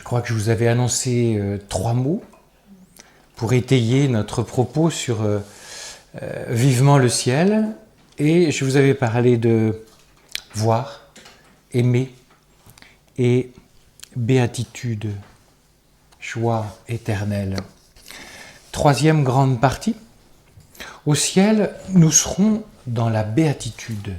crois que je vous avais annoncé 3 mots pour étayer notre propos sur vivement le ciel. Et je vous avais parlé de voir, aimer et béatitude, joie éternelle. 3e grande partie. Au ciel, nous serons dans la béatitude.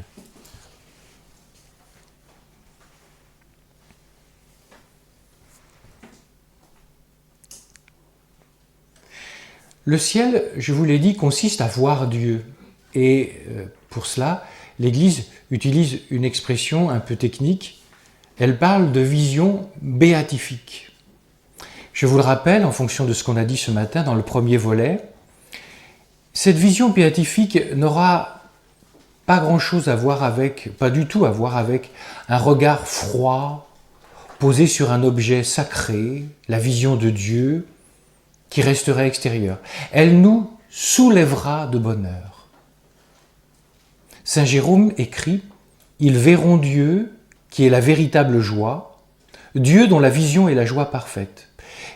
Le ciel, je vous l'ai dit, consiste à voir Dieu. Et pour cela, l'Église utilise une expression un peu technique. Elle parle de vision béatifique. Je vous le rappelle, en fonction de ce qu'on a dit ce matin dans le premier volet, cette vision béatifique n'aura pas grand-chose à voir avec, pas du tout à voir avec un regard froid, posé sur un objet sacré, la vision de Dieu, qui resterait extérieure. Elle nous soulèvera de bonheur. Saint Jérôme écrit « Ils verront Dieu, qui est la véritable joie, Dieu dont la vision est la joie parfaite. »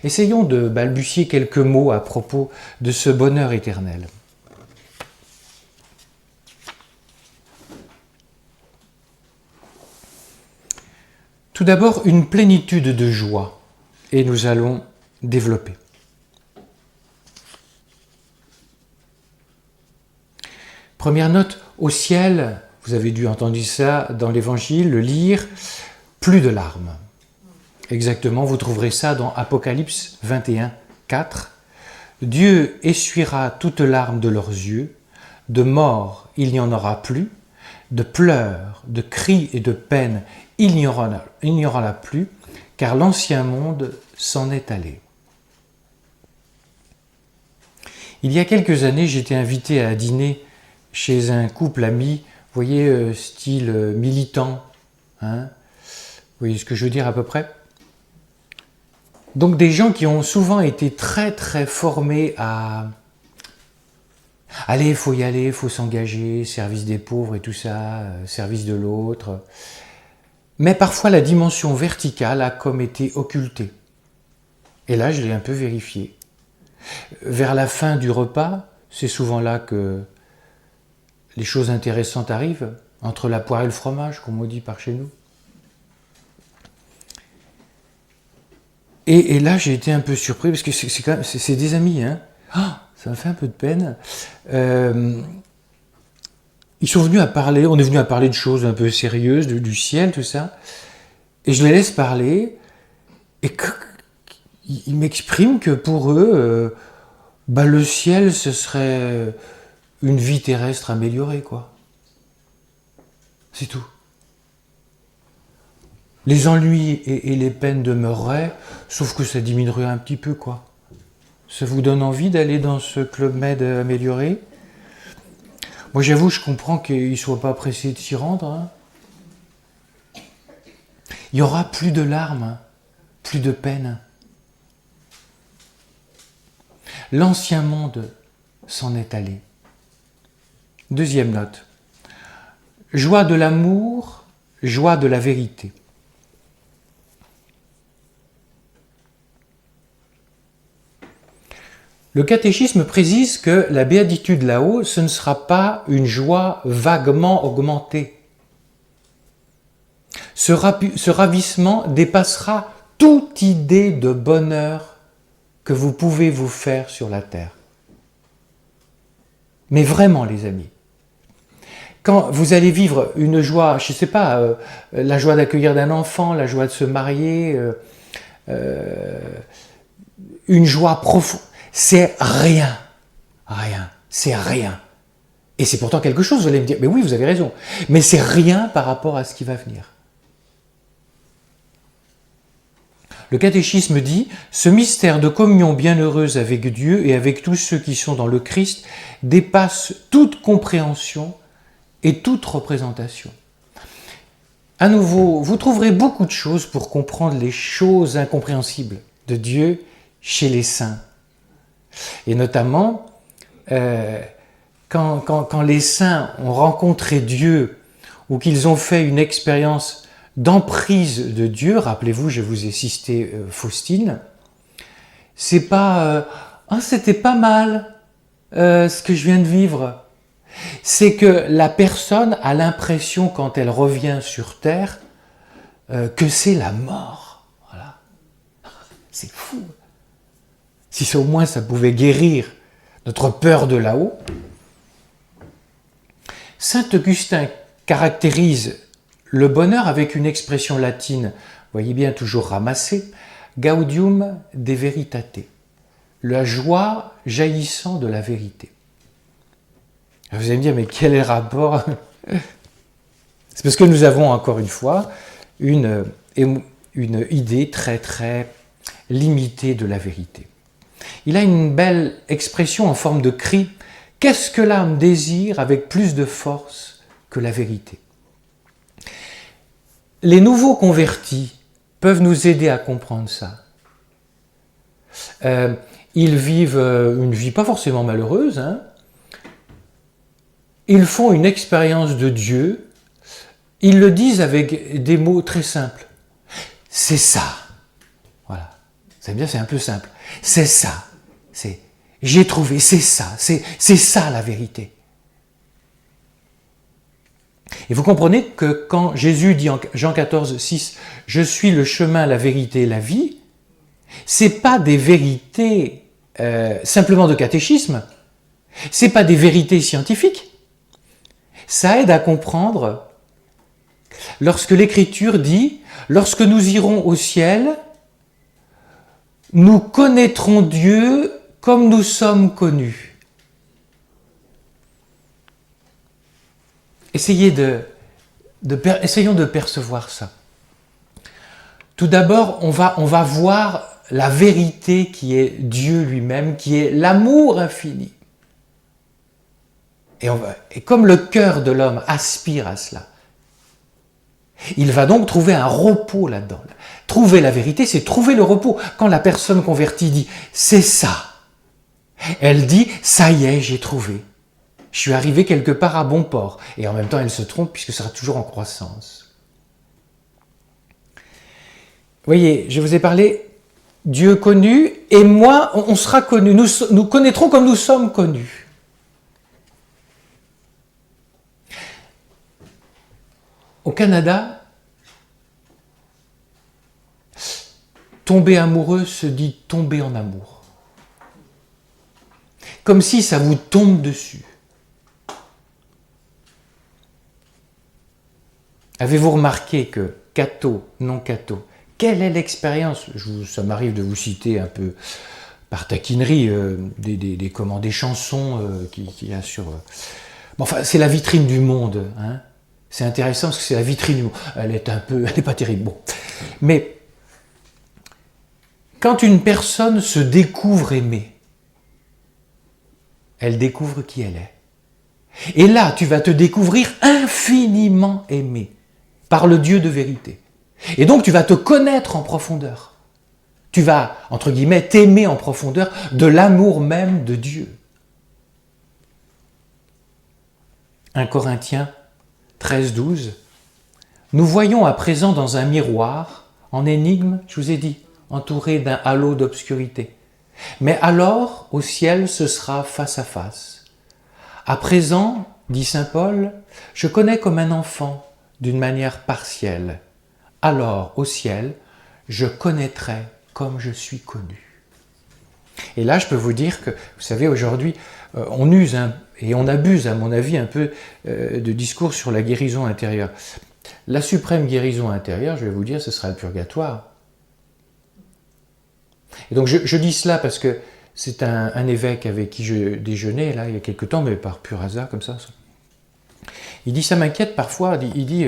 Essayons de balbutier quelques mots à propos de ce bonheur éternel. Tout d'abord, une plénitude de joie, et nous allons développer. Première note, au ciel, vous avez dû entendre ça dans l'Évangile, le lire, plus de larmes. Exactement, vous trouverez ça dans Apocalypse 21, 4. Dieu essuiera toutes larmes de leurs yeux, de mort il n'y en aura plus, de pleurs, de cris et de peine il n'y aura là plus, car l'ancien monde s'en est allé. Il y a quelques années, j'étais invité à dîner chez un couple ami, vous voyez, style militant, hein, vous voyez ce que je veux dire à peu près? Donc des gens qui ont souvent été très très formés à allez, il faut y aller, il faut s'engager, service des pauvres et tout ça, service de l'autre. Mais parfois la dimension verticale a comme été occultée. Et là, je l'ai un peu vérifié. Vers la fin du repas, c'est souvent là que les choses intéressantes arrivent, entre la poire et le fromage, comme on dit par chez nous. Et là, j'ai été un peu surpris, parce que c'est des amis, hein. Ah, ça m'a fait un peu de peine. Ils sont venus à parler, on est venu à parler de choses un peu sérieuses, du ciel, tout ça. Et je les laisse parler, et ils m'expriment que pour eux, le ciel, ce serait une vie terrestre améliorée, quoi. C'est tout. Les ennuis et les peines demeureraient, sauf que ça diminuerait un petit peu, quoi. Ça vous donne envie d'aller dans ce Club Med amélioré? Moi, j'avoue, je comprends qu'ils ne soient pas pressés de s'y rendre. Hein. Il n'y aura plus de larmes, hein, plus de peine. L'ancien monde s'en est allé. Deuxième note. Joie de l'amour, joie de la vérité. Le catéchisme précise que la béatitude là-haut, ce ne sera pas une joie vaguement augmentée. Ce ravissement dépassera toute idée de bonheur que vous pouvez vous faire sur la terre. Mais vraiment, les amis, quand vous allez vivre une joie, je ne sais pas, la joie d'accueillir d'un enfant, la joie de se marier, une joie profonde, c'est rien, c'est rien. Et c'est pourtant quelque chose, vous allez me dire, mais oui, vous avez raison, mais c'est rien par rapport à ce qui va venir. Le catéchisme dit, ce mystère de communion bienheureuse avec Dieu et avec tous ceux qui sont dans le Christ dépasse toute compréhension et toute représentation. À nouveau, vous trouverez beaucoup de choses pour comprendre les choses incompréhensibles de Dieu chez les saints. Et notamment, quand les saints ont rencontré Dieu ou qu'ils ont fait une expérience d'emprise de Dieu, rappelez-vous, je vous ai cité Faustine, c'est pas ah, c'était pas mal ce que je viens de vivre. C'est que la personne a l'impression, quand elle revient sur Terre, que c'est la mort. Voilà. C'est fou. Si au moins ça pouvait guérir notre peur de là-haut. Saint Augustin caractérise le bonheur avec une expression latine, vous voyez bien toujours ramassée, gaudium de veritate, la joie jaillissant de la vérité. Alors vous allez me dire, mais quel est le rapport? C'est parce que nous avons encore une fois une idée très très limitée de la vérité. Il a une belle expression en forme de cri. Qu'est-ce que l'âme désire avec plus de force que la vérité? Les nouveaux convertis peuvent nous aider à comprendre ça. Ils vivent une vie pas forcément malheureuse, hein. Ils font une expérience de Dieu. Ils le disent avec des mots très simples. C'est ça. Voilà. C'est bien, c'est un peu simple. C'est ça. J'ai trouvé, c'est ça. C'est ça la vérité. Et vous comprenez que quand Jésus dit en Jean 14, 6, « Je suis le chemin, la vérité et la vie », c'est pas des vérités simplement de catéchisme, c'est pas des vérités scientifiques. Ça aide à comprendre lorsque l'Écriture dit « Lorsque nous irons au ciel, nous connaîtrons Dieu comme nous sommes connus. » Essayons de percevoir ça. Tout d'abord, on va voir la vérité qui est Dieu lui-même, qui est l'amour infini. Et comme le cœur de l'homme aspire à cela, il va donc trouver un repos là-dedans. Trouver la vérité, c'est trouver le repos. Quand la personne convertie dit « c'est ça », elle dit « ça y est, j'ai trouvé. Je suis arrivé quelque part à bon port. » Et en même temps, elle se trompe puisque ça sera toujours en croissance. Vous voyez, je vous ai parlé Dieu connu et moi, on sera connu. Nous connaîtrons comme nous sommes connus. Au Canada, tomber amoureux se dit tomber en amour. Comme si ça vous tombe dessus. Avez-vous remarqué que catho, non catho, quelle est l'expérience? Ça m'arrive de vous citer un peu par taquinerie des chansons qu'il y a sur... Bon, enfin, c'est la vitrine du monde, hein. C'est intéressant parce que c'est la vitrine du monde. Elle est pas terrible. Bon. Mais quand une personne se découvre aimée, elle découvre qui elle est. Et là, tu vas te découvrir infiniment aimé par le Dieu de vérité. Et donc, tu vas te connaître en profondeur. Tu vas, entre guillemets, t'aimer en profondeur de l'amour même de Dieu. 1 Corinthiens 13, 12. Nous voyons à présent dans un miroir, en énigme, je vous ai dit, entouré d'un halo d'obscurité. Mais alors, au ciel, ce sera face à face. À présent, dit saint Paul, je connais comme un enfant, d'une manière partielle. Alors, au ciel, je connaîtrai comme je suis connu. Et là, je peux vous dire que, vous savez, aujourd'hui, on use et on abuse, à mon avis, un peu de discours sur la guérison intérieure. La suprême guérison intérieure, je vais vous dire, ce sera le purgatoire. Et donc, je dis cela parce que c'est un évêque avec qui je déjeunais, là, il y a quelque temps, mais par pur hasard, comme ça. Il dit, ça m'inquiète parfois, il dit,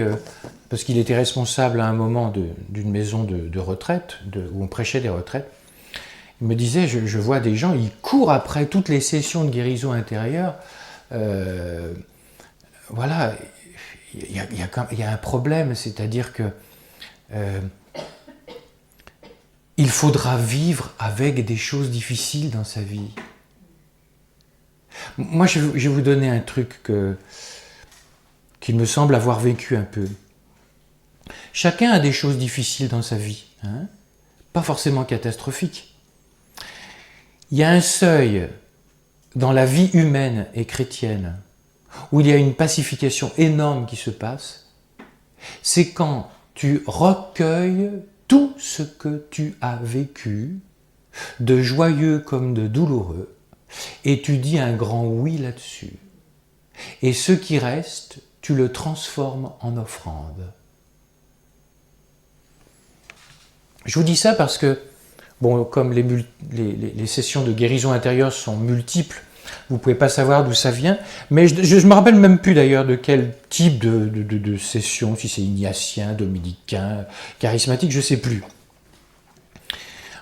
parce qu'il était responsable à un moment d'une maison de retraite, où on prêchait des retraites, il me disait, je vois des gens, ils courent après toutes les sessions de guérison intérieure. Voilà, il y a un problème, c'est-à-dire que il faudra vivre avec des choses difficiles dans sa vie. Moi, je vais vous donner un truc qu'il me semble avoir vécu un peu. Chacun a des choses difficiles dans sa vie, hein, pas forcément catastrophiques. Il y a un seuil dans la vie humaine et chrétienne où il y a une pacification énorme qui se passe, c'est quand tu recueilles tout ce que tu as vécu, de joyeux comme de douloureux, et tu dis un grand oui là-dessus. Et ce qui reste, tu le transformes en offrande. Je vous dis ça parce que, bon, comme les sessions de guérison intérieure sont multiples, vous ne pouvez pas savoir d'où ça vient, mais je ne me rappelle même plus d'ailleurs de quel type de session, si c'est ignatien, dominicain, charismatique, je ne sais plus.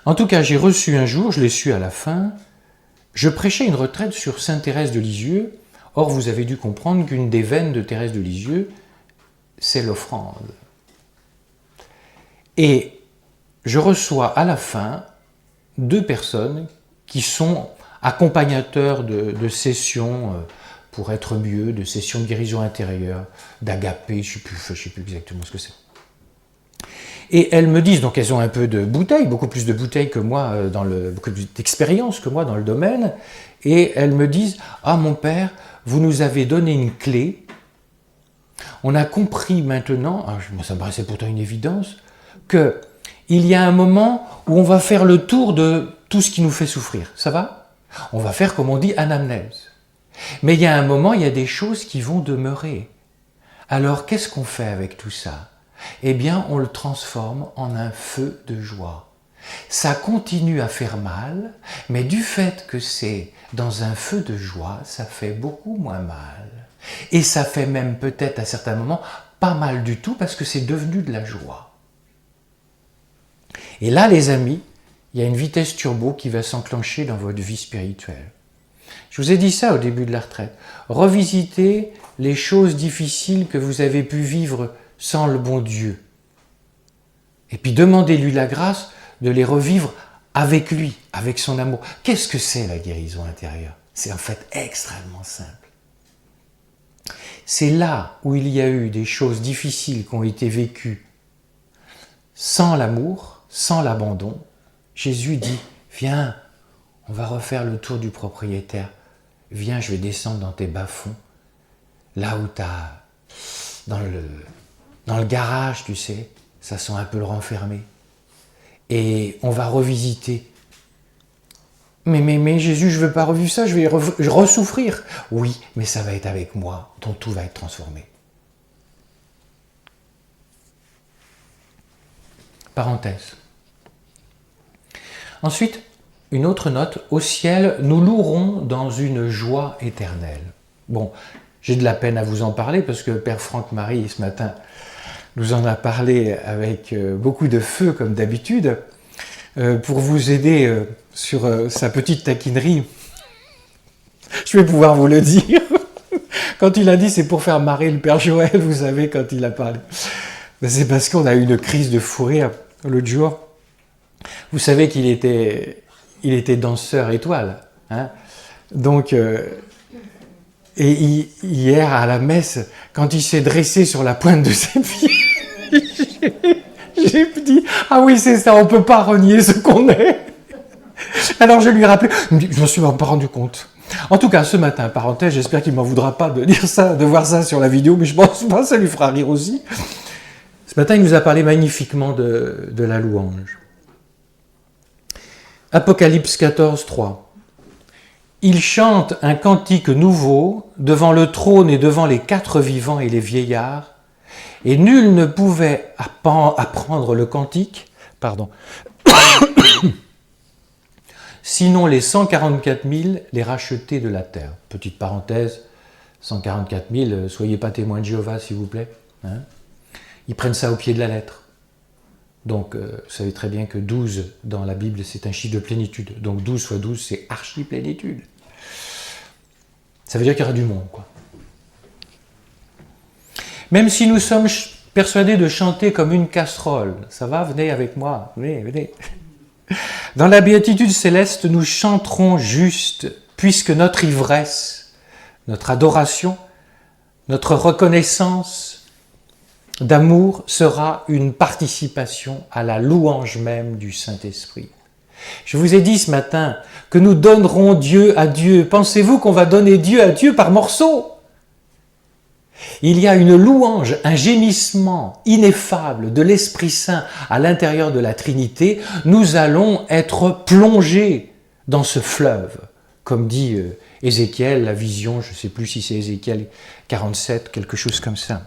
En tout cas, j'ai reçu un jour, je l'ai su à la fin, je prêchais une retraite sur Sainte Thérèse de Lisieux. Or, vous avez dû comprendre qu'une des veines de Thérèse de Lisieux, c'est l'offrande. Et je reçois à la fin 2 personnes qui sont accompagnateurs de sessions pour être mieux, de sessions de guérison intérieure, d'agapé, je ne sais plus exactement ce que c'est. Et elles me disent, donc elles ont un peu de bouteilles, beaucoup plus de bouteilles que moi, beaucoup plus d'expérience que moi dans le domaine, et elles me disent « Ah mon père, vous nous avez donné une clé, on a compris maintenant, moi ça me paraissait pourtant une évidence, qu'il y a un moment où on va faire le tour de tout ce qui nous fait souffrir, ça va? On va faire, comme on dit, anamnèse. Mais il y a un moment, il y a des choses qui vont demeurer. Alors qu'est-ce qu'on fait avec tout ça? Eh bien, on le transforme en un feu de joie. Ça continue à faire mal, mais du fait que c'est dans un feu de joie, ça fait beaucoup moins mal. Et ça fait même peut-être à certains moments pas mal du tout parce que c'est devenu de la joie. Et là, les amis, il y a une vitesse turbo qui va s'enclencher dans votre vie spirituelle. Je vous ai dit ça au début de la retraite. Revisitez les choses difficiles que vous avez pu vivre sans le bon Dieu. Et puis demandez-lui la grâce de les revivre avec lui, avec son amour. Qu'est-ce que c'est la guérison intérieure? C'est en fait extrêmement simple. C'est là où il y a eu des choses difficiles qui ont été vécues sans l'amour, sans l'abandon. Jésus dit, viens, on va refaire le tour du propriétaire. Viens, je vais descendre dans tes bas-fonds, là où tu as, dans le garage, tu sais, ça sent un peu le renfermé. Et on va revisiter. Mais Jésus, je ne veux pas revivre ça, je vais ressouffrir. Oui, mais ça va être avec moi, donc tout va être transformé. Parenthèse. Ensuite, une autre note. Au ciel, nous louerons dans une joie éternelle. Bon, j'ai de la peine à vous en parler parce que Père Franck-Marie, ce matin, nous en a parlé avec beaucoup de feu, comme d'habitude. Pour vous aider sur sa petite taquinerie, je vais pouvoir vous le dire. Quand il a dit c'est pour faire marrer le Père Joël, vous savez, quand il a parlé. C'est parce qu'on a eu une crise de fou rire l'autre jour. Vous savez qu'il était danseur étoile. Hein, donc, et hier à la messe, quand il s'est dressé sur la pointe de ses pieds, j'ai dit « Ah oui, c'est ça, on ne peut pas renier ce qu'on est ». Alors je lui ai rappelé, je ne me suis même pas rendu compte. En tout cas, ce matin, parenthèse, j'espère qu'il ne m'en voudra pas de dire ça, de voir ça sur la vidéo, mais je pense pas, ça lui fera rire aussi. Ce matin, il nous a parlé magnifiquement de la louange. Apocalypse 14, 3. Il chante un cantique nouveau devant le trône et devant les 4 vivants et les vieillards, et nul ne pouvait apprendre le cantique, sinon les 144 000, les rachetés de la terre. Petite parenthèse, 144 000, soyez pas témoins de Jéhovah, s'il vous plaît. Hein, ils prennent ça au pied de la lettre. Donc, vous savez très bien que 12 dans la Bible, c'est un chiffre de plénitude. Donc 12 fois 12, c'est archi-plénitude. Ça veut dire qu'il y aura du monde, quoi. Même si nous sommes persuadés de chanter comme une casserole, ça va, venez avec moi, venez. Dans la béatitude céleste, nous chanterons juste, puisque notre ivresse, notre adoration, notre reconnaissance d'amour sera une participation à la louange même du Saint-Esprit. Je vous ai dit ce matin que nous donnerons Dieu à Dieu. Pensez-vous qu'on va donner Dieu à Dieu par morceaux? Il y a une louange, un gémissement ineffable de l'Esprit Saint à l'intérieur de la Trinité. Nous allons être plongés dans ce fleuve, comme dit Ézéchiel, la vision, je ne sais plus si c'est Ézéchiel 47, quelque chose comme ça.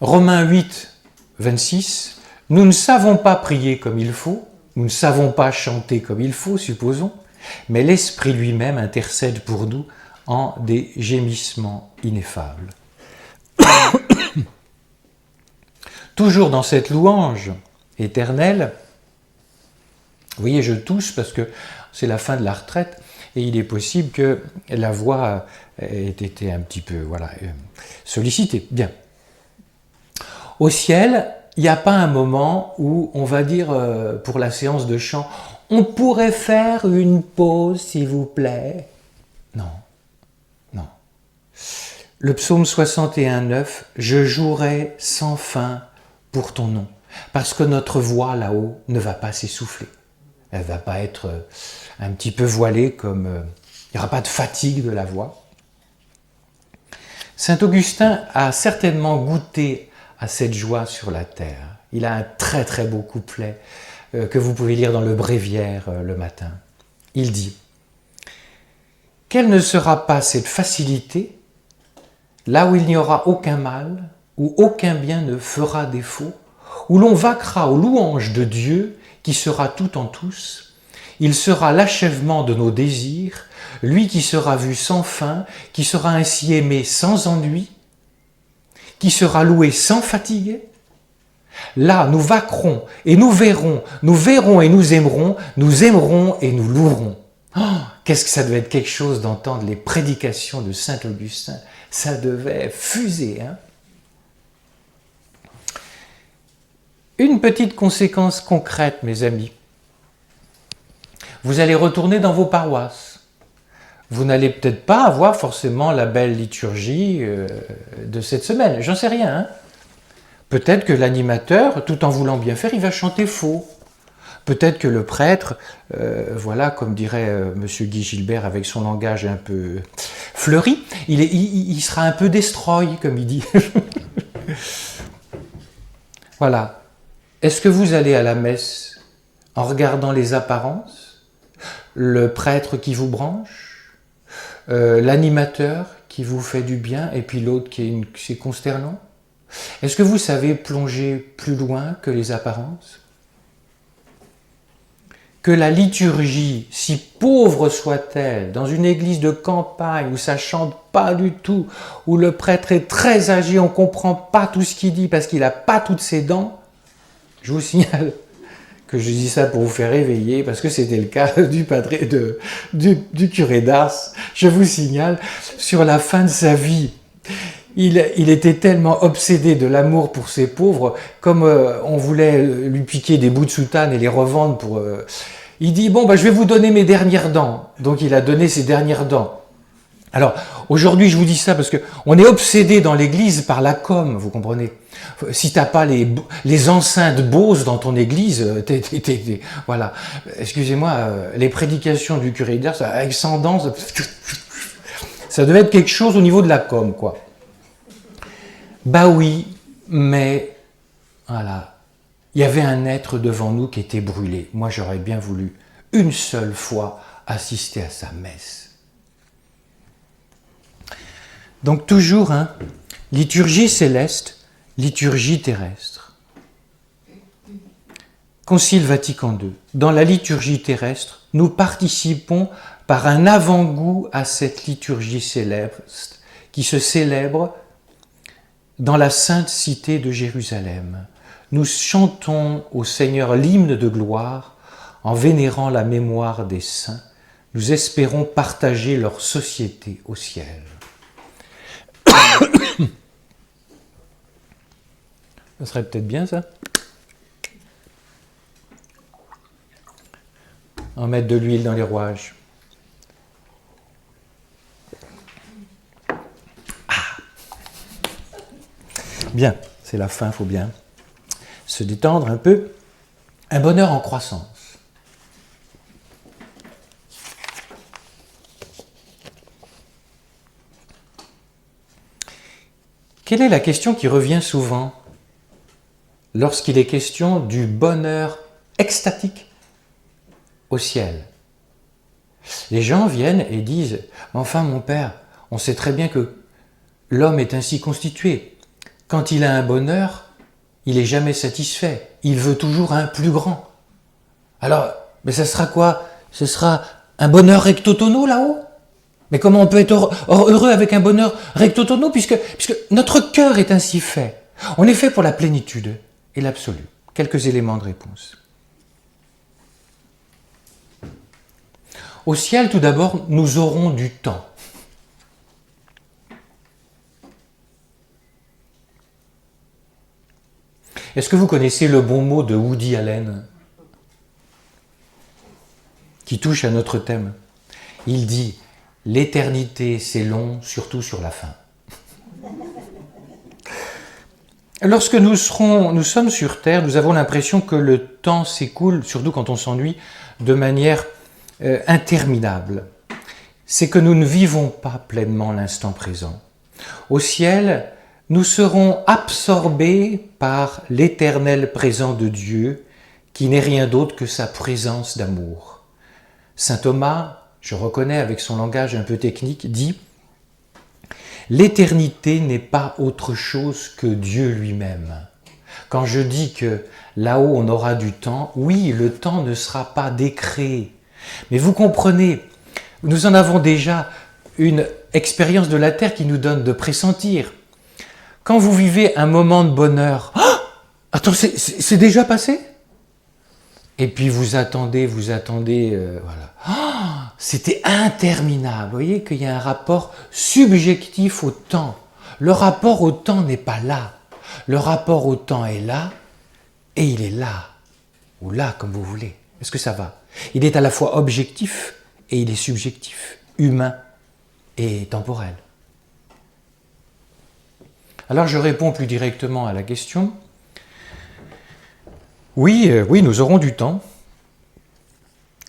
Romains 8, 26, nous ne savons pas prier comme il faut, nous ne savons pas chanter comme il faut, supposons, mais l'Esprit lui-même intercède pour nous en des gémissements ineffables. Toujours dans cette louange éternelle, vous voyez, je tousse parce que c'est la fin de la retraite et il est possible que la voix ait été un petit peu sollicitée. Bien. Au ciel, il n'y a pas un moment où on va dire pour la séance de chant « On pourrait faire une pause, s'il vous plaît ». Non, non. Le psaume 61,9 « Je jouerai sans fin pour ton nom ». Parce que notre voix là-haut ne va pas s'essouffler. Elle ne va pas être un petit peu voilée comme... il n'y aura pas de fatigue de la voix. Saint Augustin a certainement goûté à cette joie sur la terre. Il a un très très beau couplet que vous pouvez lire dans le Bréviaire le matin. Il dit « Quelle ne sera pas cette facilité, là où il n'y aura aucun mal, où aucun bien ne fera défaut, où l'on vaquera aux louanges de Dieu qui sera tout en tous, il sera l'achèvement de nos désirs, lui qui sera vu sans fin, qui sera ainsi aimé sans ennui, qui sera loué sans fatigue. Là, nous vaquerons et nous verrons et nous aimerons et nous louerons. Oh, qu'est-ce que ça devait être quelque chose d'entendre les prédications de Saint Augustin. Ça devait fuser, hein? Une petite conséquence concrète, mes amis. Vous allez retourner dans vos paroisses. Vous n'allez peut-être pas avoir forcément la belle liturgie de cette semaine. J'en sais rien. Hein. Peut-être que l'animateur, tout en voulant bien faire, il va chanter faux. Peut-être que le prêtre, comme dirait Monsieur Guy Gilbert avec son langage un peu fleuri, il sera un peu destroy, comme il dit. Voilà. Est-ce que vous allez à la messe en regardant les apparences, le prêtre qui vous branche, l'animateur qui vous fait du bien et puis l'autre c'est consternant? Est-ce que vous savez plonger plus loin que les apparences? Que la liturgie, si pauvre soit-elle, dans une église de campagne où ça chante pas du tout, où le prêtre est très âgé, on comprend pas tout ce qu'il dit parce qu'il n'a pas toutes ses dents, je vous signale que je dis ça pour vous faire réveiller, parce que c'était le cas du curé d'Ars. Je vous signale, sur la fin de sa vie, il était tellement obsédé de l'amour pour ces pauvres, comme on voulait lui piquer des bouts de soutane et les revendre pour... Il dit, je vais vous donner mes dernières dents. Donc il a donné ses dernières dents. Alors, aujourd'hui, je vous dis ça parce que on est obsédé dans l'église par la com, vous comprenez. Si t'as pas les enceintes Bose dans ton église, voilà. Excusez-moi, les prédications du curé d'Ars, avec 100 dents, ça devait être quelque chose au niveau de la com, quoi. Bah oui, mais voilà, il y avait un être devant nous qui était brûlé. Moi, j'aurais bien voulu une seule fois assister à sa messe. Donc toujours, liturgie céleste, liturgie terrestre. Concile Vatican II. Dans la liturgie terrestre, nous participons par un avant-goût à cette liturgie céleste qui se célèbre dans la sainte cité de Jérusalem. Nous chantons au Seigneur l'hymne de gloire en vénérant la mémoire des saints. Nous espérons partager leur société au ciel. Ça serait peut-être bien, ça. En mettre de l'huile dans les rouages. Ah. Bien, c'est la fin, il faut bien se détendre un peu. Un bonheur en croissance. Quelle est la question qui revient souvent lorsqu'il est question du bonheur extatique au ciel? Les gens viennent et disent « Enfin mon père, on sait très bien que l'homme est ainsi constitué. Quand il a un bonheur, il n'est jamais satisfait. Il veut toujours un plus grand. Alors, mais ça sera quoi? Ce sera un bonheur recto-tono là-haut? Mais comment on peut être heureux avec un bonheur recto-tono puisque notre cœur est ainsi fait? On est fait pour la plénitude et l'absolu. Quelques éléments de réponse. Au ciel, tout d'abord, nous aurons du temps. Est-ce que vous connaissez le bon mot de Woody Allen qui touche à notre thème? Il dit « L'éternité, c'est long, surtout sur la fin ». Lorsque nous sommes sur Terre, nous avons l'impression que le temps s'écoule, surtout quand on s'ennuie, de manière interminable. C'est que nous ne vivons pas pleinement l'instant présent. Au ciel, nous serons absorbés par l'éternel présent de Dieu, qui n'est rien d'autre que sa présence d'amour. Saint Thomas, je reconnais avec son langage un peu technique, dit « L'éternité n'est pas autre chose que Dieu lui-même ». Quand je dis que là-haut on aura du temps, oui, le temps ne sera pas décréé. Mais vous comprenez, nous en avons déjà une expérience de la terre qui nous donne de pressentir. Quand vous vivez un moment de bonheur, oh, attends, c'est déjà passé? Et puis vous attendez, voilà. Oh, c'était interminable. Vous voyez qu'il y a un rapport subjectif au temps. Le rapport au temps n'est pas là. Le rapport au temps est là, et il est là. Ou là, comme vous voulez. Est-ce que ça va? Il est à la fois objectif et il est subjectif, humain et temporel. Alors je réponds plus directement à la question. Oui, nous aurons du temps,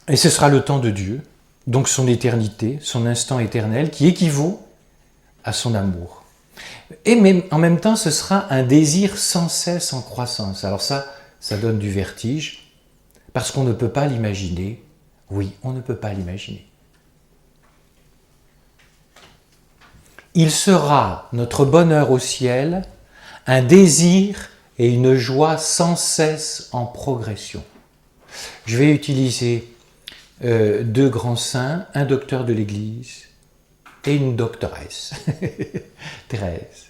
et ce sera le temps de Dieu, donc son éternité, son instant éternel, qui équivaut à son amour. Et même, en même temps, ce sera un désir sans cesse en croissance. Alors ça donne du vertige, parce qu'on ne peut pas l'imaginer. Oui, on ne peut pas l'imaginer. Il sera, notre bonheur au ciel, un désir et une joie sans cesse en progression. Je vais utiliser deux grands saints, un docteur de l'Église et une doctoresse, Thérèse.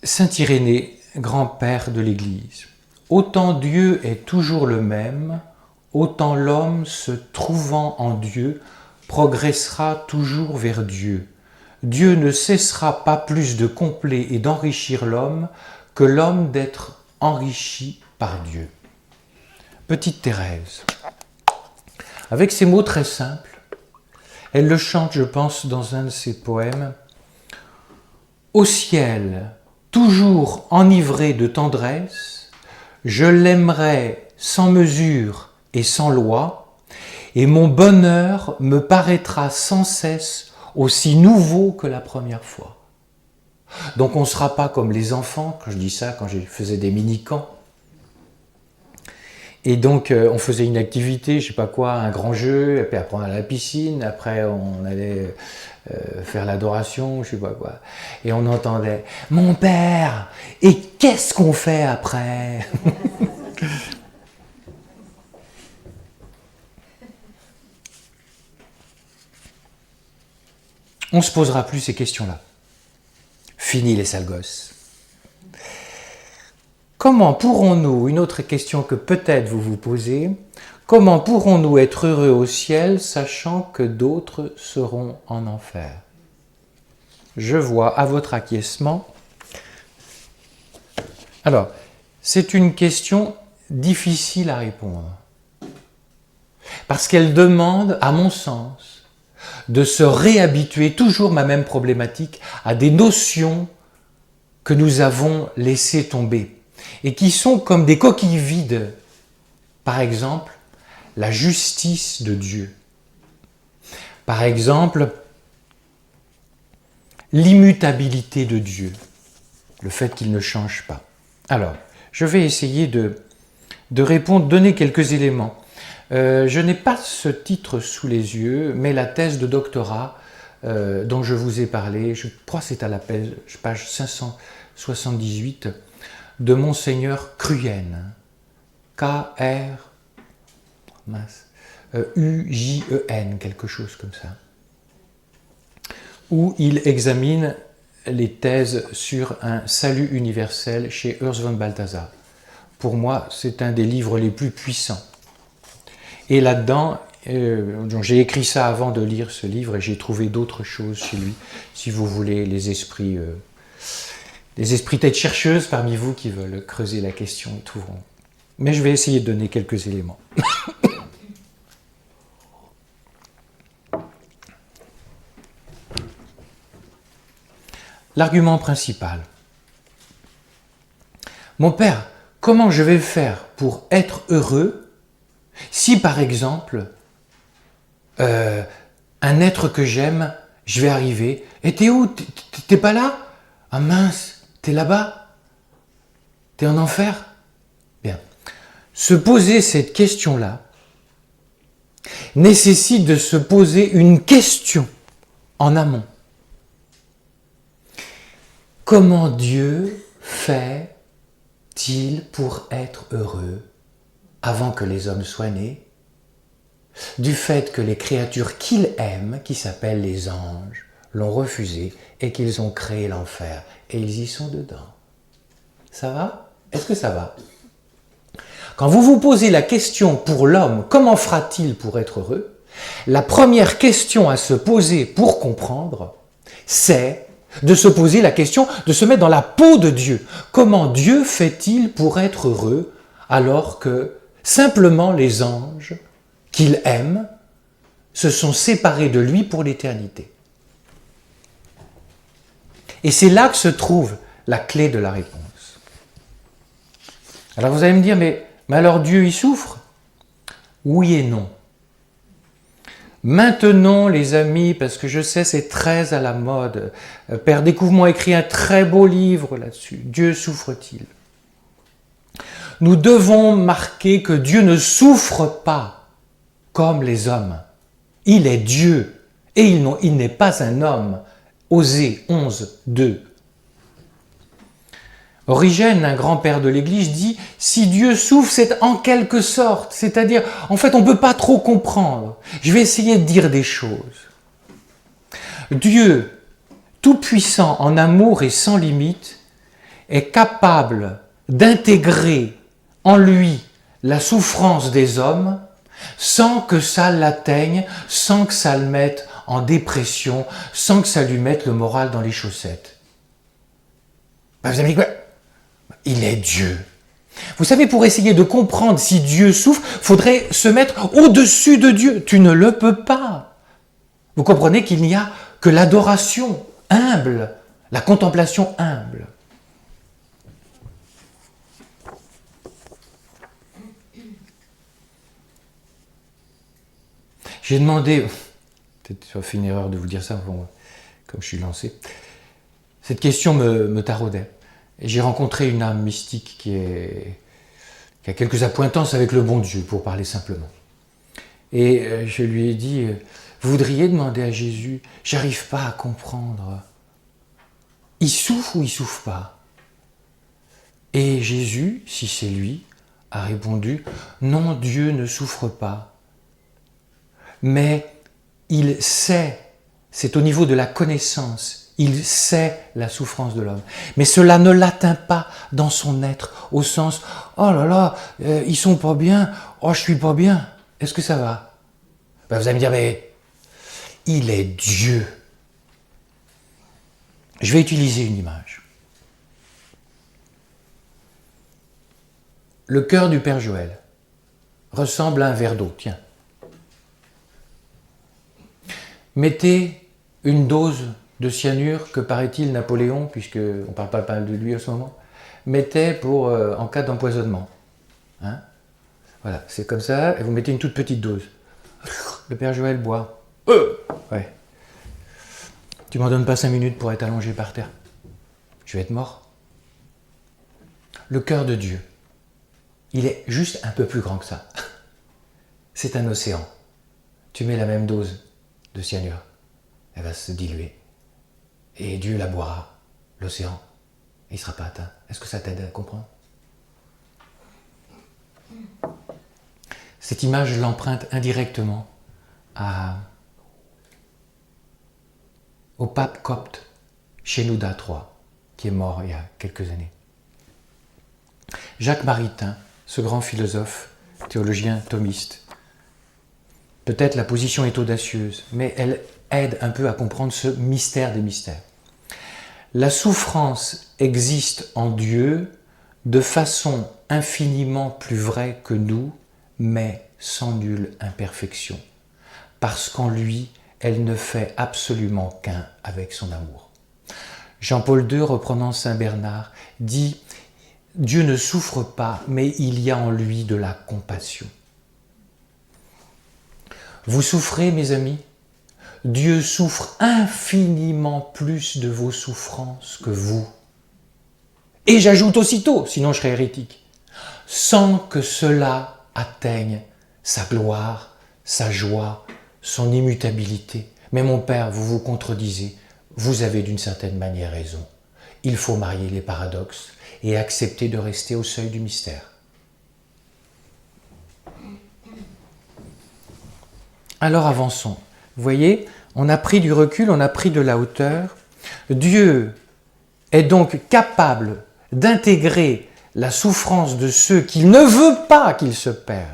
Saint Irénée, grand-père de l'Église. Autant Dieu est toujours le même, autant l'homme, se trouvant en Dieu, progressera toujours vers Dieu. Dieu ne cessera pas plus de combler et d'enrichir l'homme que l'homme d'être enrichi par Dieu. Petite Thérèse, avec ces mots très simples, elle le chante, je pense, dans un de ses poèmes. Au ciel, toujours enivré de tendresse, je l'aimerai sans mesure et sans loi, et mon bonheur me paraîtra sans cesse aussi nouveau que la première fois. Donc on ne sera pas comme les enfants, quand je dis ça, quand je faisais des mini-camps. Et donc on faisait une activité, je sais pas quoi, un grand jeu, et puis après on allait à la piscine, après on allait faire l'adoration, je sais pas quoi. Et on entendait « Mon père, et qu'est-ce qu'on fait après ?» On ne se posera plus ces questions-là. Fini les sales gosses. Comment pourrons-nous, une autre question que peut-être vous vous posez, comment pourrons-nous être heureux au ciel sachant que d'autres seront en enfer? Je vois à votre acquiescement. Alors, c'est une question difficile à répondre. Parce qu'elle demande, à mon sens, de se réhabituer, toujours ma même problématique, à des notions que nous avons laissé tomber et qui sont comme des coquilles vides. Par exemple, la justice de Dieu. Par exemple, l'immutabilité de Dieu, le fait qu'il ne change pas. Alors, je vais essayer de répondre, donner quelques éléments. Je n'ai pas ce titre sous les yeux, mais la thèse de doctorat dont je vous ai parlé, je crois que c'est à la page 578, de Monseigneur Cruyenne, K-R-U-J-E-N, quelque chose comme ça, où il examine les thèses sur un salut universel chez Urs von Balthasar. Pour moi, c'est un des livres les plus puissants. Et là-dedans, j'ai écrit ça avant de lire ce livre et j'ai trouvé d'autres choses chez lui. Si vous voulez, les esprits têtes chercheuses parmi vous qui veulent creuser la question trouveront. Mais je vais essayer de donner quelques éléments. L'argument principal. Mon père, comment je vais faire pour être heureux si, par exemple, un être que j'aime, je vais arriver, et t'es où? T'es pas là? Ah mince, t'es là-bas? T'es en enfer? Bien. Se poser cette question-là nécessite de se poser une question en amont. Comment Dieu fait-il pour être heureux avant que les hommes soient nés, du fait que les créatures qu'il aime, qui s'appellent les anges, l'ont refusé et qu'ils ont créé l'enfer et ils y sont dedans? Ça va? Est-ce que ça va? Quand vous vous posez la question pour l'homme, comment fera-t-il pour être heureux? La première question à se poser pour comprendre, c'est de se poser la question, de se mettre dans la peau de Dieu. Comment Dieu fait-il pour être heureux alors que simplement les anges qu'il aime se sont séparés de lui pour l'éternité? Et c'est là que se trouve la clé de la réponse. Alors vous allez me dire, mais alors Dieu il souffre? Oui et non. Maintenant, les amis, parce que je sais c'est très à la mode, Père Découvement a écrit un très beau livre là-dessus. Dieu souffre-t-il? Nous devons marquer que Dieu ne souffre pas comme les hommes. Il est Dieu et il n'est pas un homme. Osée 11, 2. Origène, un grand-père de l'Église, dit « Si Dieu souffre, c'est en quelque sorte. » C'est-à-dire, en fait, on ne peut pas trop comprendre. Je vais essayer de dire des choses. Dieu, tout-puissant en amour et sans limite, est capable d'intégrer en lui la souffrance des hommes sans que ça l'atteigne, sans que ça le mette en dépression, sans que ça lui mette le moral dans les chaussettes. Ben, vous avez dit quoi? Il est Dieu. Vous savez, pour essayer de comprendre si Dieu souffre, il faudrait se mettre au-dessus de Dieu. Tu ne le peux pas. Vous comprenez qu'il n'y a que l'adoration humble, la contemplation humble. J'ai demandé, peut-être ça fait une erreur de vous dire ça, bon, comme je suis lancé, cette question me taraudait. J'ai rencontré une âme mystique qui a quelques appointances avec le bon Dieu, pour parler simplement. Et je lui ai dit, vous voudriez demander à Jésus, j'arrive pas à comprendre. Il souffre ou il souffre pas? Et Jésus, si c'est lui, a répondu, non, Dieu ne souffre pas. Mais il sait, c'est au niveau de la connaissance, il sait la souffrance de l'homme. Mais cela ne l'atteint pas dans son être, au sens « Oh là là, ils sont pas bien, oh je suis pas bien, est-ce que ça va ?» Ben, vous allez me dire « Mais il est Dieu. » Je vais utiliser une image. Le cœur du Père Joël ressemble à un verre d'eau, tiens. Mettez une dose de cyanure que, paraît-il, Napoléon, puisqu'on ne parle pas mal de lui en ce moment, mettait pour, en cas d'empoisonnement. Hein? Voilà, c'est comme ça, et vous mettez une toute petite dose. Le Père Joël boit. Ouais. Tu m'en donnes pas 5 minutes pour être allongé par terre. Je vais être mort. Le cœur de Dieu, il est juste un peu plus grand que ça. C'est un océan. Tu mets la même dose de cyanure, elle va se diluer. Et Dieu la boira, l'océan. Il ne sera pas atteint. Est-ce que ça t'aide à comprendre? Cette image, je l'emprunte indirectement au pape copte Shenouda III, qui est mort il y a quelques années. Jacques Maritain, ce grand philosophe, théologien, thomiste, peut-être la position est audacieuse, mais elle aide un peu à comprendre ce mystère des mystères. La souffrance existe en Dieu de façon infiniment plus vraie que nous, mais sans nulle imperfection, parce qu'en lui, elle ne fait absolument qu'un avec son amour. Jean-Paul II, reprenant Saint Bernard, dit « Dieu ne souffre pas, mais il y a en lui de la compassion. » Vous souffrez, mes amis? Dieu souffre infiniment plus de vos souffrances que vous. Et j'ajoute aussitôt, sinon je serais hérétique, sans que cela atteigne sa gloire, sa joie, son immutabilité. Mais mon Père, vous vous contredisez, vous avez d'une certaine manière raison. Il faut marier les paradoxes et accepter de rester au seuil du mystère. Alors avançons. Vous voyez, on a pris du recul, on a pris de la hauteur. Dieu est donc capable d'intégrer la souffrance de ceux qu'il ne veut pas qu'ils se perdent.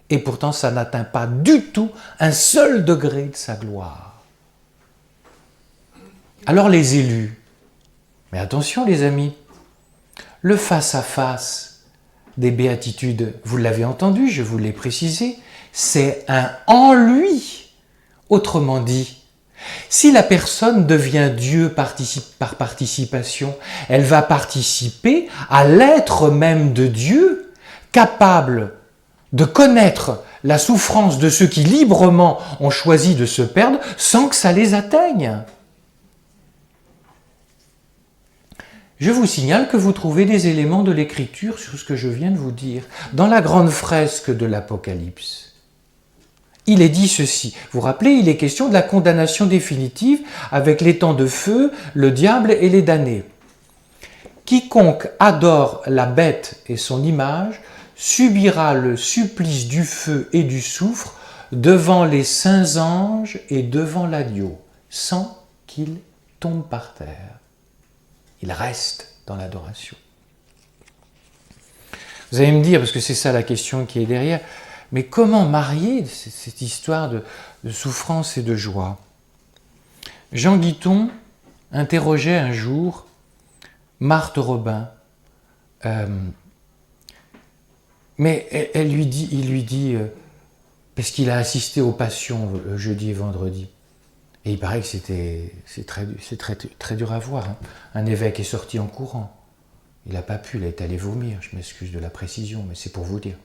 Et pourtant, ça n'atteint pas du tout un seul degré de sa gloire. Alors les élus, mais attention les amis, le face-à-face des béatitudes, vous l'avez entendu, je vous l'ai précisé, c'est un « en lui ». Autrement dit, si la personne devient Dieu par participation, elle va participer à l'être même de Dieu, capable de connaître la souffrance de ceux qui librement ont choisi de se perdre sans que ça les atteigne. Je vous signale que vous trouvez des éléments de l'Écriture sur ce que je viens de vous dire, dans la grande fresque de l'Apocalypse. Il est dit ceci. Vous vous rappelez, il est question de la condamnation définitive avec l'étang de feu, le diable et les damnés. Quiconque adore la bête et son image subira le supplice du feu et du soufre devant les saints anges et devant l'agneau, sans qu'il tombe par terre. Il reste dans l'adoration. Vous allez me dire, parce que c'est ça la question qui est derrière, mais comment marier cette histoire de souffrance et de joie? Jean Guiton interrogeait un jour Marthe Robin, mais il lui dit, parce qu'il a assisté aux passions le jeudi et vendredi, et il paraît que c'est très dur à voir. Hein. Un évêque est sorti en courant. Il n'a pas pu, il est allé vomir. Je m'excuse de la précision, mais c'est pour vous dire.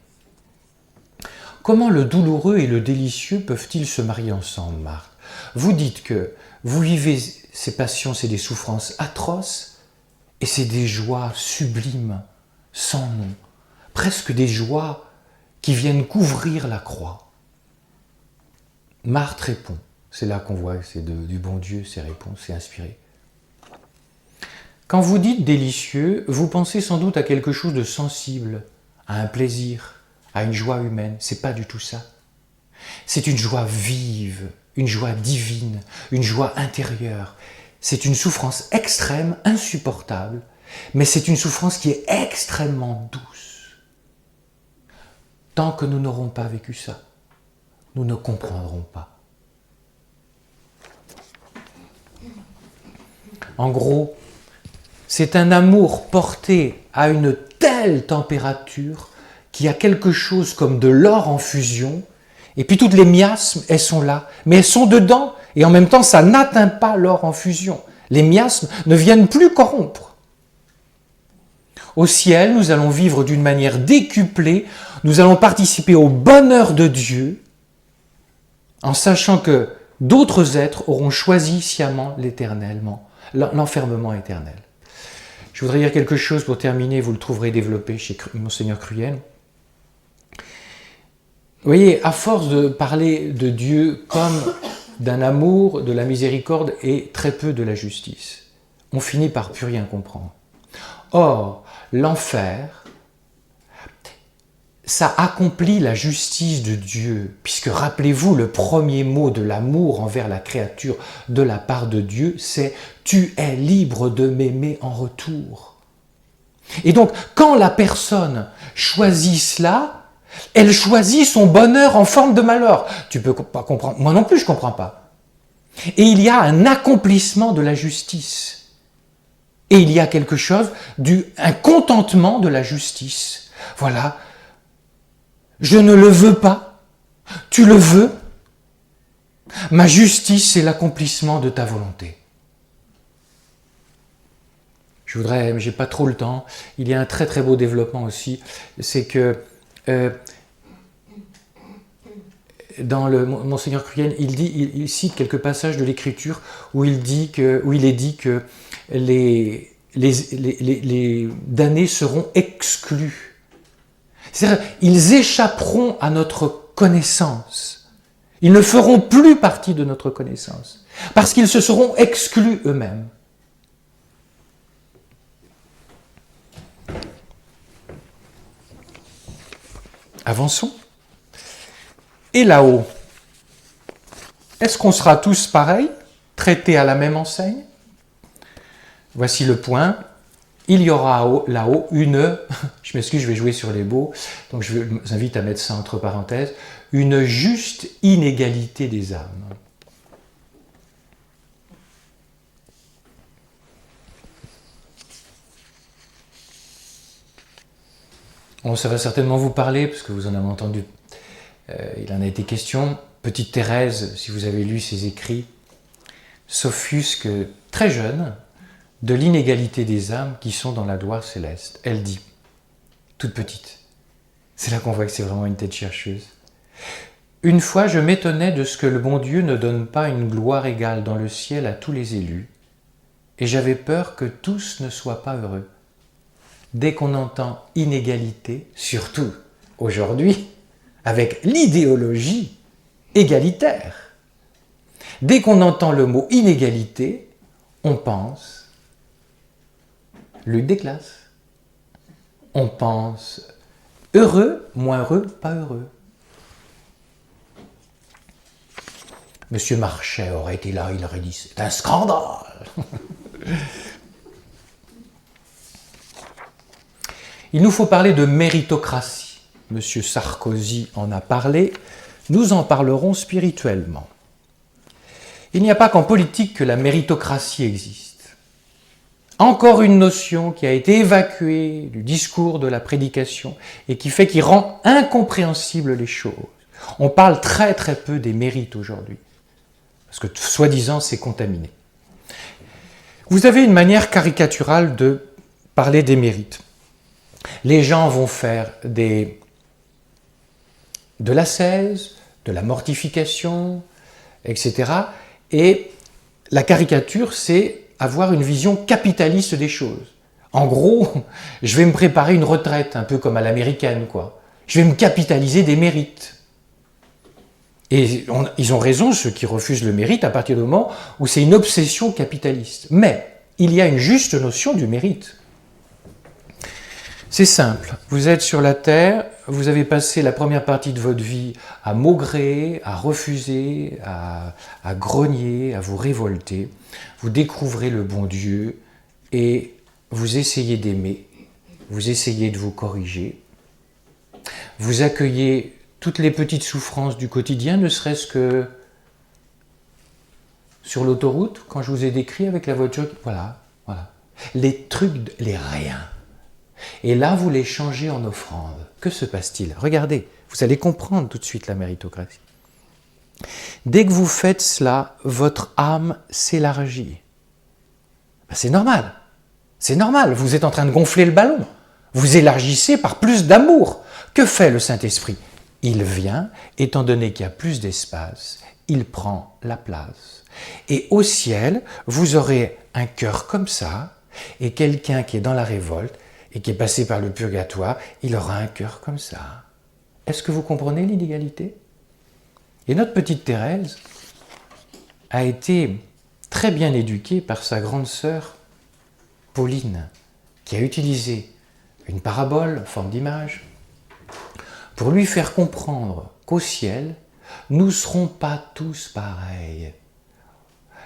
Comment le douloureux et le délicieux peuvent-ils se marier ensemble, Marthe? Vous dites que vous vivez ces passions, c'est des souffrances atroces, et c'est des joies sublimes, sans nom, presque des joies qui viennent couvrir la croix. Marthe répond. C'est là qu'on voit que c'est du bon Dieu, ces réponses, c'est inspiré. Quand vous dites délicieux, vous pensez sans doute à quelque chose de sensible, à un plaisir, à une joie humaine. C'est pas du tout ça. C'est une joie vive, une joie divine, une joie intérieure. C'est une souffrance extrême, insupportable, mais c'est une souffrance qui est extrêmement douce. Tant que nous n'aurons pas vécu ça, nous ne comprendrons pas. En gros, c'est un amour porté à une telle température qu'il y a quelque chose comme de l'or en fusion, et puis toutes les miasmes, elles sont là, mais elles sont dedans, et en même temps ça n'atteint pas l'or en fusion. Les miasmes ne viennent plus corrompre. Au ciel, nous allons vivre d'une manière décuplée, nous allons participer au bonheur de Dieu en sachant que d'autres êtres auront choisi sciemment l'éternellement, l'enfermement éternel. Je voudrais dire quelque chose pour terminer, vous le trouverez développé chez Monseigneur Cruyenne. Vous voyez, à force de parler de Dieu comme d'un amour, de la miséricorde et très peu de la justice, on finit par plus rien comprendre. Or, l'enfer, ça accomplit la justice de Dieu, puisque rappelez-vous, le premier mot de l'amour envers la créature de la part de Dieu, c'est « tu es libre de m'aimer en retour ». Et donc, quand la personne choisit cela, elle choisit son bonheur en forme de malheur. Tu peux pas comprendre, moi non plus je ne comprends pas. Et il y a un accomplissement de la justice. Et il y a quelque chose, un contentement de la justice. Voilà. Je ne le veux pas, tu le veux. Ma justice, c'est l'accomplissement de ta volonté. Je voudrais, mais j'ai pas trop le temps, il y a un très très beau développement aussi, c'est que dans le Monseigneur Cruyenne, il cite quelques passages de l'Écriture où il est dit que les damnés seront exclus. C'est-à-dire, ils échapperont à notre connaissance. Ils ne feront plus partie de notre connaissance, parce qu'ils se seront exclus eux-mêmes. Avançons. Et là-haut, est-ce qu'on sera tous pareils, traités à la même enseigne? Voici le point. Il y aura là-haut une, je m'excuse, je vais jouer sur les mots, donc je vous invite à mettre ça entre parenthèses, une juste inégalité des âmes. Bon, ça va certainement vous parler, parce que vous en avez entendu, il en a été question. Petite Thérèse, si vous avez lu ses écrits, s'offusque très jeune de l'inégalité des âmes qui sont dans la gloire céleste. Elle dit, toute petite, c'est là qu'on voit que c'est vraiment une tête chercheuse. Une fois, je m'étonnais de ce que le bon Dieu ne donne pas une gloire égale dans le ciel à tous les élus, et j'avais peur que tous ne soient pas heureux. Dès qu'on entend inégalité, surtout aujourd'hui, avec l'idéologie égalitaire, dès qu'on entend le mot inégalité, on pense lutte des classes. On pense heureux, moins heureux, pas heureux. Monsieur Marchais aurait été là, il aurait dit c'est un scandale. Il nous faut parler de méritocratie. Monsieur Sarkozy en a parlé, nous en parlerons spirituellement. Il n'y a pas qu'en politique que la méritocratie existe. Encore une notion qui a été évacuée du discours de la prédication et qui rend incompréhensibles les choses. On parle très très peu des mérites aujourd'hui, parce que soi-disant c'est contaminé. Vous avez une manière caricaturale de parler des mérites. Les gens vont faire de l'ascèse, de la mortification, etc. Et la caricature, c'est avoir une vision capitaliste des choses. En gros, je vais me préparer une retraite, un peu comme à l'américaine, quoi. Je vais me capitaliser des mérites. Et ils ont raison, ceux qui refusent le mérite, à partir du moment où c'est une obsession capitaliste. Mais il y a une juste notion du mérite. C'est simple, vous êtes sur la terre, vous avez passé la première partie de votre vie à maugréer, à refuser, à grogner, à vous révolter. Vous découvrez le bon Dieu et vous essayez d'aimer, vous essayez de vous corriger. Vous accueillez toutes les petites souffrances du quotidien, ne serait-ce que sur l'autoroute, quand je vous ai décrit avec la voiture, voilà. Les trucs, les riens. Et là, vous les changez en offrande. Que se passe-t-il? Regardez, vous allez comprendre tout de suite la méritocratie. Dès que vous faites cela, votre âme s'élargit. Ben, c'est normal. C'est normal. Vous êtes en train de gonfler le ballon. Vous élargissez par plus d'amour. Que fait le Saint-Esprit? Il vient, étant donné qu'il y a plus d'espace, il prend la place. Et au ciel, vous aurez un cœur comme ça, et quelqu'un qui est dans la révolte et qui est passé par le purgatoire, il aura un cœur comme ça. Est-ce que vous comprenez l'inégalité? Et notre petite Thérèse a été très bien éduquée par sa grande sœur Pauline, qui a utilisé une parabole en forme d'image pour lui faire comprendre qu'au ciel, nous ne serons pas tous pareils.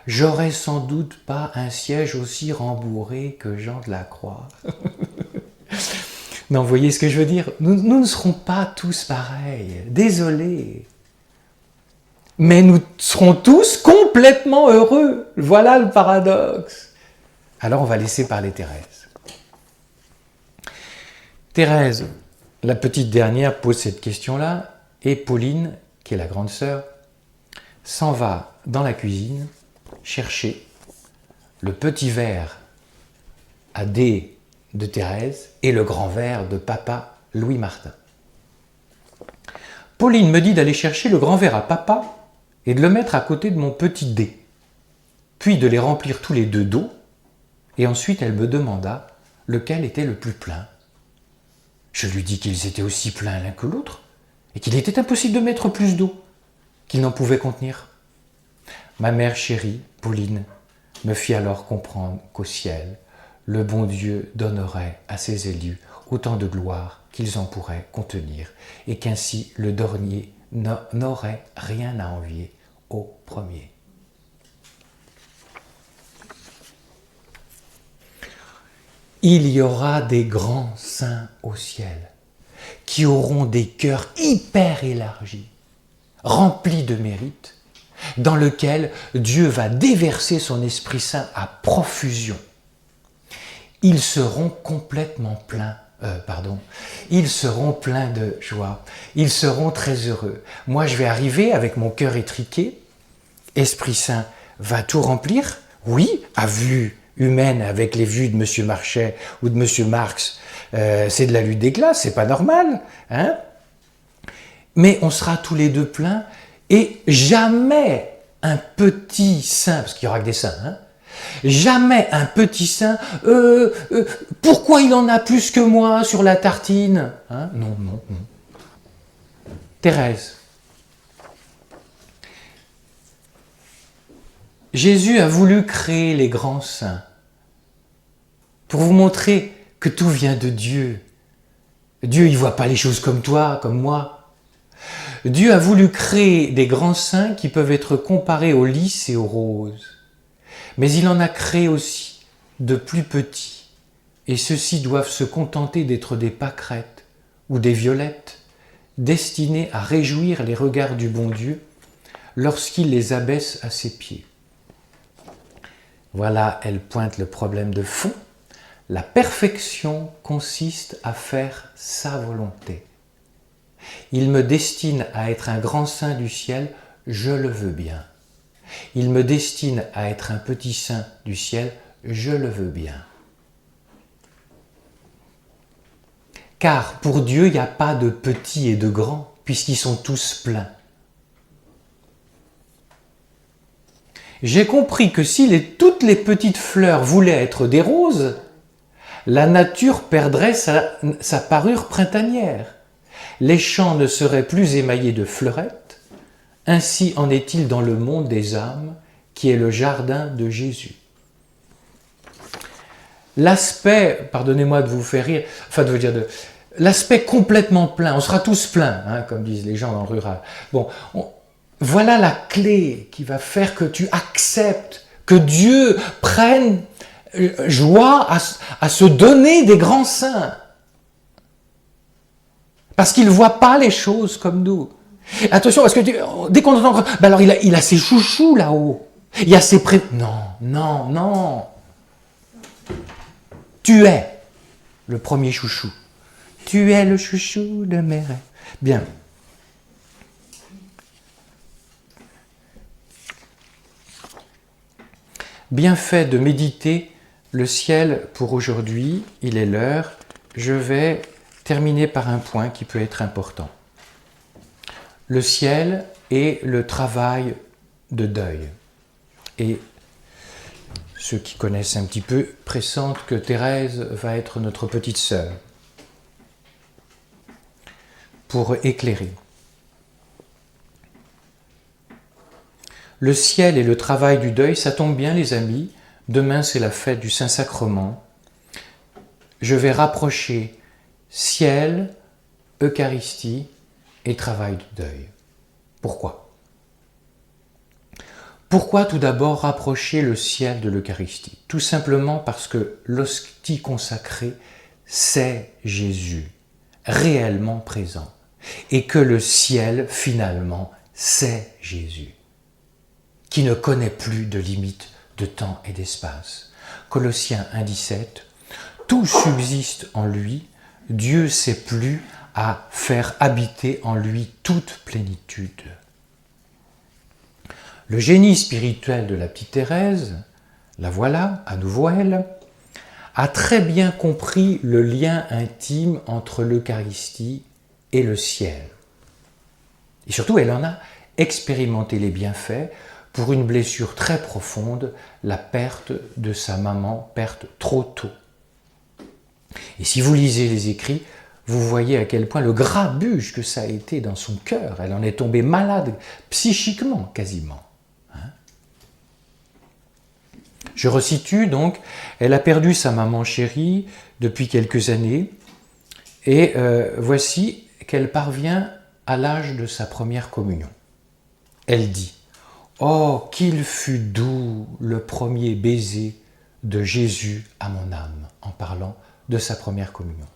J'aurai sans doute pas un siège aussi rembourré que Jean de la Croix. Non, vous voyez ce que je veux dire? Nous ne serons pas tous pareils. Désolé. Mais nous serons tous complètement heureux. Voilà le paradoxe. Alors on va laisser parler Thérèse. Thérèse, la petite dernière, pose cette question-là, et Pauline, qui est la grande sœur, s'en va dans la cuisine chercher le petit verre à dés de Thérèse et le grand verre de papa Louis Martin. Pauline me dit d'aller chercher le grand verre à papa et de le mettre à côté de mon petit dé, puis de les remplir tous les deux d'eau, et ensuite elle me demanda lequel était le plus plein. Je lui dis qu'ils étaient aussi pleins l'un que l'autre, et qu'il était impossible de mettre plus d'eau, qu'ils n'en pouvaient contenir. Ma mère chérie, Pauline, me fit alors comprendre qu'au ciel, le bon Dieu donnerait à ses élus autant de gloire qu'ils en pourraient contenir, et qu'ainsi le dernier n'aurait rien à envier au premier. Il y aura des grands saints au ciel qui auront des cœurs hyper élargis, remplis de mérite, dans lequel Dieu va déverser son Esprit Saint à profusion. Ils seront complètement pleins, ils seront pleins de joie, ils seront très heureux. Moi, je vais arriver avec mon cœur étriqué, Esprit Saint va tout remplir, oui, à vue humaine, avec les vues de M. Marchais ou de M. Marx, c'est de la lutte des classes, c'est pas normal, hein? Mais on sera tous les deux pleins, et jamais un petit saint, parce qu'il y aura que des saints, hein, jamais un petit saint, pourquoi il en a plus que moi sur la tartine, hein? Non, non, non. Thérèse. Jésus a voulu créer les grands saints pour vous montrer que tout vient de Dieu. Dieu, il ne voit pas les choses comme toi, comme moi. Dieu a voulu créer des grands saints qui peuvent être comparés aux lys et aux roses. Mais il en a créé aussi de plus petits. Et ceux-ci doivent se contenter d'être des pâquerettes ou des violettes, destinés à réjouir les regards du bon Dieu lorsqu'il les abaisse à ses pieds. Voilà, elle pointe le problème de fond. La perfection consiste à faire sa volonté. Il me destine à être un grand saint du ciel, je le veux bien. Il me destine à être un petit saint du ciel, je le veux bien. Car pour Dieu, il n'y a pas de petits et de grands, puisqu'ils sont tous pleins. J'ai compris que si toutes les petites fleurs voulaient être des roses, la nature perdrait sa parure printanière. Les champs ne seraient plus émaillés de fleurettes. Ainsi en est-il dans le monde des âmes, qui est le jardin de Jésus. L'aspect, pardonnez-moi de vous faire rire, enfin de vous dire, l'aspect complètement plein, on sera tous pleins, hein, comme disent les gens dans le rural. Bon, voilà la clé qui va faire que tu acceptes, que Dieu prenne joie à se donner des grands saints. Parce qu'il ne voit pas les choses comme nous. Attention, parce que dès qu'on entend... Ben alors il a ses chouchous là-haut. Il y a ses Non, non, non. Tu es le premier chouchou. Tu es le chouchou de mes rêves. Bien. bien fait de méditer le ciel pour aujourd'hui, il est l'heure. Je vais terminer par un point qui peut être important. Le ciel et le travail de deuil. Et ceux qui connaissent un petit peu pressentent que Thérèse va être notre petite sœur pour éclairer. Le ciel et le travail du deuil, ça tombe bien les amis, demain c'est la fête du Saint-Sacrement. Je vais rapprocher ciel, Eucharistie et travail du deuil. Pourquoi ? Pourquoi tout d'abord rapprocher le ciel de l'Eucharistie ? Tout simplement parce que l'hostie consacrée, c'est Jésus, réellement présent. Et que le ciel, finalement, c'est Jésus, qui ne connaît plus de limites de temps et d'espace. Colossiens 1,17, tout subsiste en lui, Dieu s'est plu à faire habiter en lui toute plénitude. Le génie spirituel de la petite Thérèse, la voilà, à nouveau elle, a très bien compris le lien intime entre l'Eucharistie et le ciel. Et surtout, elle en a expérimenté les bienfaits pour une blessure très profonde, la perte de sa maman, perte trop tôt. Et si vous lisez les écrits, vous voyez à quel point le grabuge que ça a été dans son cœur, elle en est tombée malade, psychiquement quasiment. Je resitue donc, elle a perdu sa maman chérie depuis quelques années, et voici qu'elle parvient à l'âge de sa première communion. Elle dit « Oh, qu'il fut doux le premier baiser de Jésus à mon âme » en parlant de sa première communion.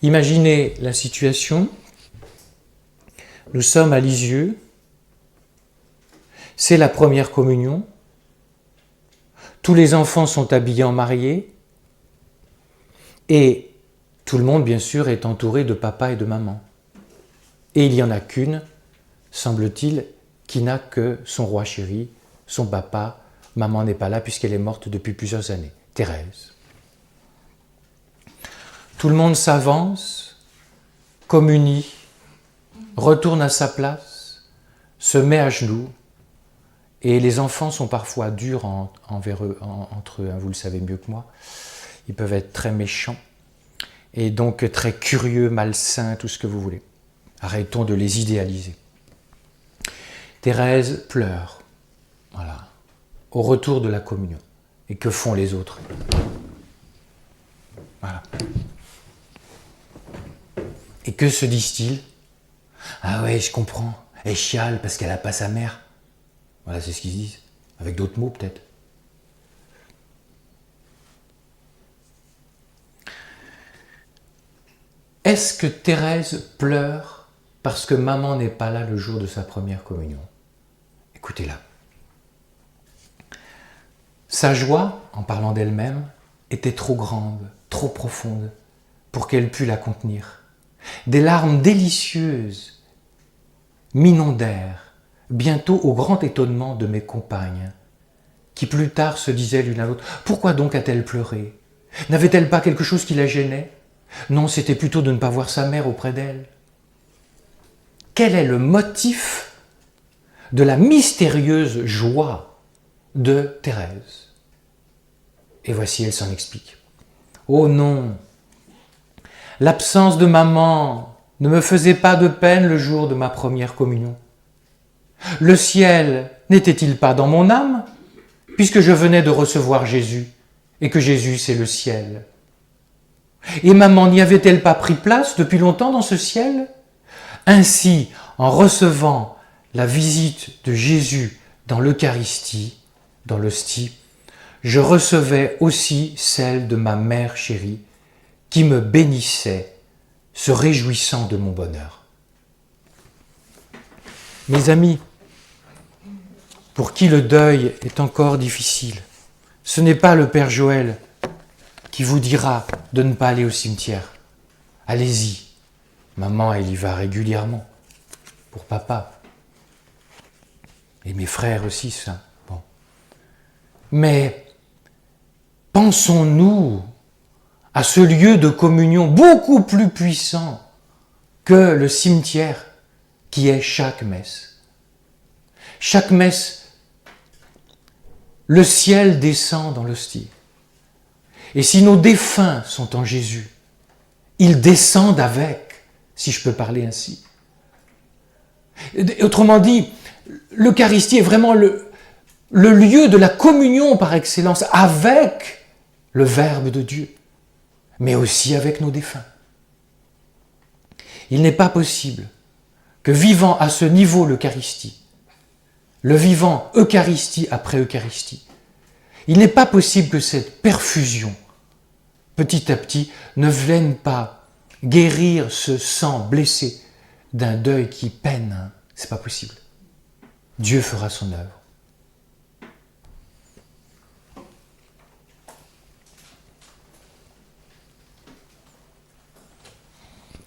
Imaginez la situation. Nous sommes à Lisieux. C'est la première communion. Tous les enfants sont habillés en mariés. Et tout le monde, bien sûr, est entouré de papa et de maman. Et il n'y en a qu'une, semble-t-il, qui n'a que son roi chéri, son papa. Maman n'est pas là puisqu'elle est morte depuis plusieurs années. Thérèse. Tout le monde s'avance, communie, retourne à sa place, se met à genoux, et les enfants sont parfois durs envers eux, entre eux, hein, vous le savez mieux que moi. Ils peuvent être très méchants, et donc très curieux, malsains, tout ce que vous voulez. Arrêtons de les idéaliser. Thérèse pleure, voilà, au retour de la communion. Et que font les autres ? Voilà. Et que se disent-ils ? Ah ouais, je comprends. Elle chiale parce qu'elle n'a pas sa mère. Voilà, c'est ce qu'ils disent. Avec d'autres mots, peut-être. Est-ce que Thérèse pleure parce que maman n'est pas là le jour de sa première communion ? Écoutez-la. Sa joie, en parlant d'elle-même, était trop grande, trop profonde, pour qu'elle pût la contenir. Des larmes délicieuses m'inondèrent, bientôt au grand étonnement de mes compagnes, qui plus tard se disaient l'une à l'autre « Pourquoi donc a-t-elle pleuré ? N'avait-elle pas quelque chose qui la gênait ? Non, c'était plutôt de ne pas voir sa mère auprès d'elle. » Quel est le motif de la mystérieuse joie de Thérèse ? Et voici, elle s'en explique. « Oh non, l'absence de maman ne me faisait pas de peine le jour de ma première communion. Le ciel n'était-il pas dans mon âme, puisque je venais de recevoir Jésus, et que Jésus c'est le ciel. Et maman n'y avait-elle pas pris place depuis longtemps dans ce ciel ? Ainsi, en recevant la visite de Jésus dans l'Eucharistie, dans l'hostie, je recevais aussi celle de ma mère chérie, qui me bénissait, se réjouissant de mon bonheur. » Mes amis, pour qui le deuil est encore difficile, ce n'est pas le Père Joël qui vous dira de ne pas aller au cimetière. Allez-y, maman elle y va régulièrement, pour papa. Et mes frères aussi, ça. Bon. Mais pensons-nous à ce lieu de communion beaucoup plus puissant que le cimetière qui est chaque messe. Chaque messe, le ciel descend dans l'hostie. Et si nos défunts sont en Jésus, ils descendent avec, si je peux parler ainsi. Autrement dit, l'Eucharistie est vraiment le lieu de la communion par excellence avec le Verbe de Dieu, mais aussi avec nos défunts. Il n'est pas possible que vivant à ce niveau l'Eucharistie, le vivant Eucharistie après Eucharistie, il n'est pas possible que cette perfusion, petit à petit, ne vienne pas guérir ce sang blessé d'un deuil qui peine. C'est pas possible. Dieu fera son œuvre.